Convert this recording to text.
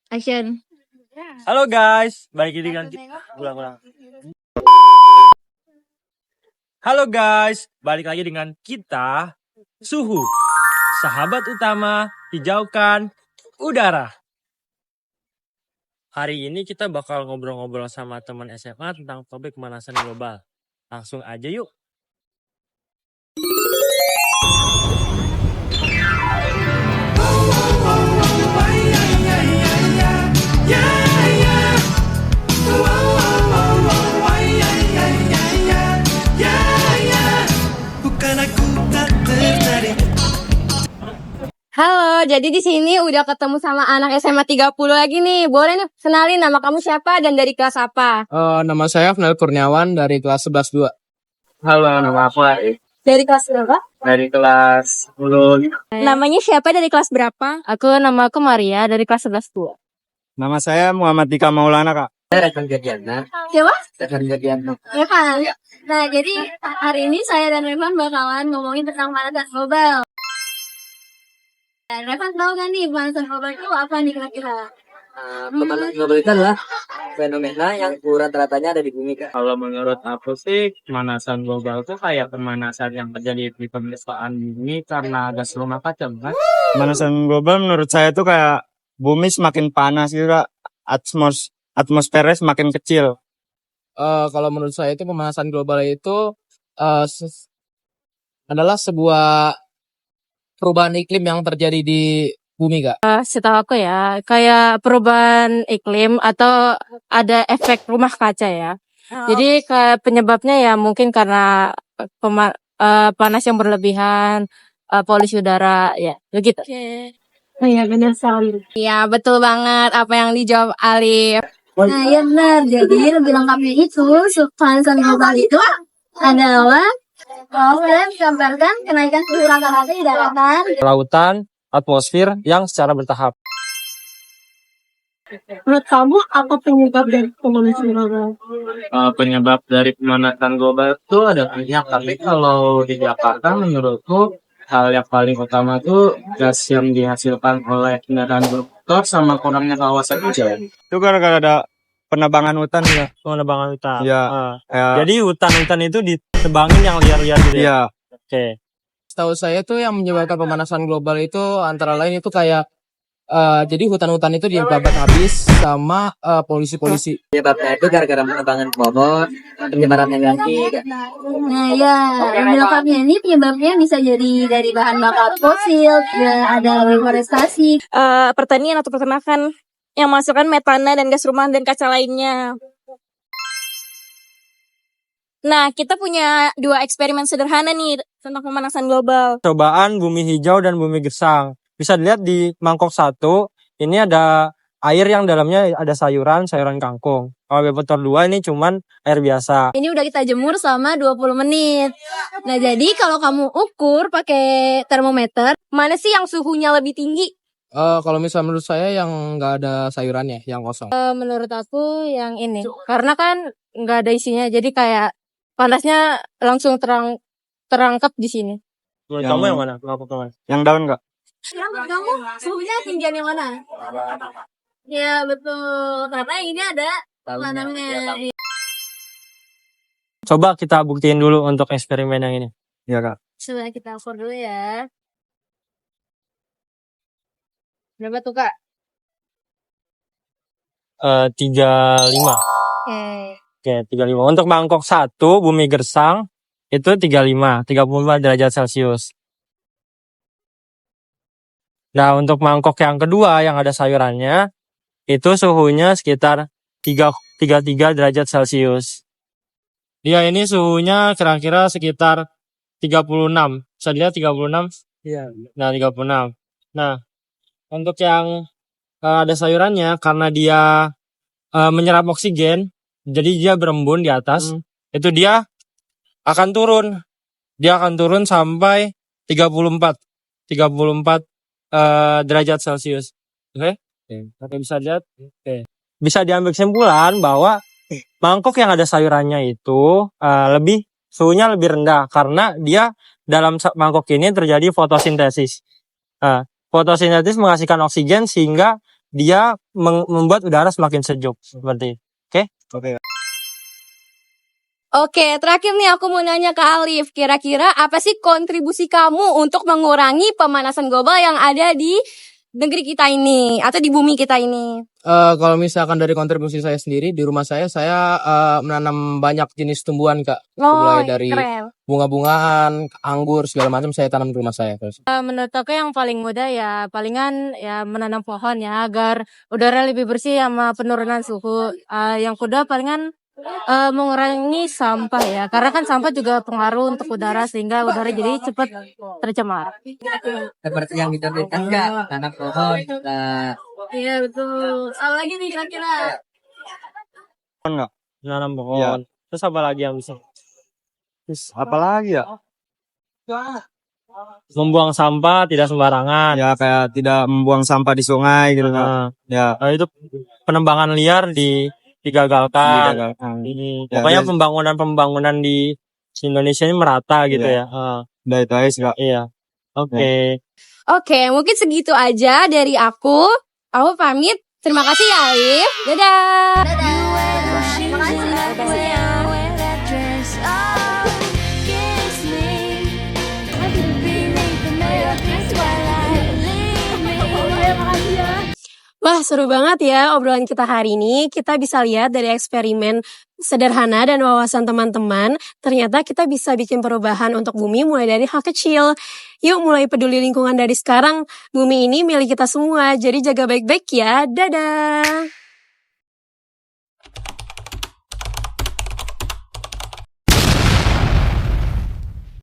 Action. Halo guys, balik lagi dengan ulang-ulang. Halo guys, balik lagi dengan kita Suhu, sahabat utama hijaukan udara. Hari ini kita bakal ngobrol-ngobrol sama teman SMA tentang topik pemanasan global. Langsung aja yuk. Halo, jadi di sini udah ketemu sama anak SMA 30 lagi nih. Boleh nih kenalin nama kamu siapa dan dari kelas apa? Nama saya Afnal Kurniawan dari kelas 11-2. Halo, nama aku Arif Dari kelas berapa? dari kelas 10. Namanya siapa dari kelas berapa? Nama aku Maria dari kelas 11-2. Nama saya Muhammad Dika Maulana, Kak. Rekan Gadiana. Siapa? Rekan Gadiana. Ya kan? Nah, jadi hari ini saya dan Revan bakalan ngomongin tentang pemanasan global. Dan Revan tahu kan nih pemanasan global itu apa nih kira-kira? Pemanasan global itu adalah fenomena yang rata-ratanya ada di bumi, Kak. Kalau menurut aku sih, pemanasan global itu kayak pemanasan yang terjadi di permukaan bumi karena gas rumah kaca, kan? Pemanasan global menurut saya itu kayak bumi semakin panas gitu, Kak. Atmosfernya semakin kecil. Kalau menurut saya itu pemanasan global itu adalah sebuah perubahan iklim yang terjadi di bumi, Kak. Setahu aku ya, kayak perubahan iklim atau ada efek rumah kaca ya. Jadi penyebabnya ya mungkin karena panas yang berlebihan, polusi udara, ya begitu. Oh iya benar sekali. Iya betul banget apa yang dijawab Alif. Nah iya benar, jadi lebih lengkapnya itu pemanasan global itu adalah kalau kalian gambarkan kenaikan suhu rata-rata di daratan. Lautan, atmosfer yang secara bertahap. Menurut kamu apa penyebab dari pemanasan global? Penyebab dari pemanasan global itu ada banyak, tapi kalau di Jakarta menurutku hal yang paling utama itu gas yang dihasilkan oleh kendaraan bermotor sama kurangnya kawasan hijau. Itu gara-gara ada penebangan hutan ya. Penebangan hutan. Iya. Jadi hutan-hutan itu ditebangin yang liar-liar gitu ya? Iya. Oke. Setahu saya tuh yang menyebabkan pemanasan global itu antara lain itu kayak jadi hutan-hutan itu dibabat habis sama polusi-polusi. Penyebabnya itu gara-gara penebangan pohon, penyebaran energi, Kak. Nah ya, yang lengkapnya ini penyebabnya bisa jadi dari bahan bakar fosil, ada deforestasi, pertanian atau peternakan yang masukkan metana dan gas rumah dan kaca lainnya. Nah, kita punya 2 eksperimen sederhana nih tentang pemanasan global. Cobaan bumi hijau dan bumi gersang. Bisa dilihat di mangkok 1, ini ada air yang dalamnya ada sayuran kangkung. Kalau bepotor 2 ini cuman air biasa. Ini udah kita jemur selama 20 menit. Nah, jadi kalau kamu ukur pakai termometer, mana sih yang suhunya lebih tinggi? Kalau misalnya menurut saya yang nggak ada sayurannya, yang kosong. Menurut aku yang ini. Karena kan nggak ada isinya, jadi kayak panasnya langsung terangkap di sini. Menurut kamu yang mana? Yang daun nggak? Kamu suhunya tinggian yang mana? Ya betul, karena ini ada tanamnya. Coba kita buktiin dulu untuk eksperimen yang ini. Iya, Kak. Coba kita ukur dulu ya. Berapa tuh Kak? 35. Oke, 35. Untuk mangkok 1 bumi gersang itu 35 derajat Celcius. Nah, untuk mangkok yang kedua yang ada sayurannya itu suhunya sekitar 33 derajat Celcius. Dia ini suhunya kira-kira sekitar 36. Bisa dilihat 36? Iya. Nah, 36. Nah, untuk yang ada sayurannya karena dia menyerap oksigen, jadi dia berembun di atas, itu dia akan turun. Dia akan turun sampai 34 derajat Celcius. Oke? Oke, bisa lihat. Oke. Bisa diambil kesimpulan bahwa mangkok yang ada sayurannya itu suhunya lebih rendah karena dia dalam mangkok ini terjadi fotosintesis. Fotosintesis menghasilkan oksigen sehingga dia membuat udara semakin sejuk seperti. Oke. Oke, terakhir nih aku mau nanya ke Alif. Kira-kira apa sih kontribusi kamu untuk mengurangi pemanasan global yang ada di negeri kita ini atau di bumi kita ini? Kalau misalkan dari kontribusi saya sendiri di rumah saya menanam banyak jenis tumbuhan Kak. Mulai dari keren. bunga-bungaan, anggur segala macam saya tanam di rumah saya. Menurut aku yang paling mudah ya palingan ya menanam pohon ya agar udara lebih bersih sama penurunan suhu. Yang kedua palingan mengurangi sampah ya, karena kan sampah juga pengaruh untuk udara sehingga udara jadi cepat tercemar. Seperti yang kita berikan Kak, tanam pohon. Nah, Iya betul. Apa lagi nih kira-kira? Menanam pohon. Terus apa lagi yang bisa? Apalagi ya? Membuang sampah tidak sembarangan. Ya kayak tidak membuang sampah di sungai gitu kan. Nah, itu penebangan liar digagalkan. Ini Ya, pokoknya ya. pembangunan di Indonesia ini merata gitu Iya. ya. Udah itu aja sih Kak. Iya. Oke. Oke, mungkin segitu aja dari aku. Aku pamit. Terima kasih ya Alif. Dadah. Terima kasih ya. Wah, seru banget ya obrolan kita hari ini. Kita bisa lihat dari eksperimen sederhana dan wawasan teman-teman, ternyata kita bisa bikin perubahan untuk bumi mulai dari hal kecil. Yuk mulai peduli lingkungan dari sekarang. Bumi ini milik kita semua, jadi jaga baik-baik ya. Dadah!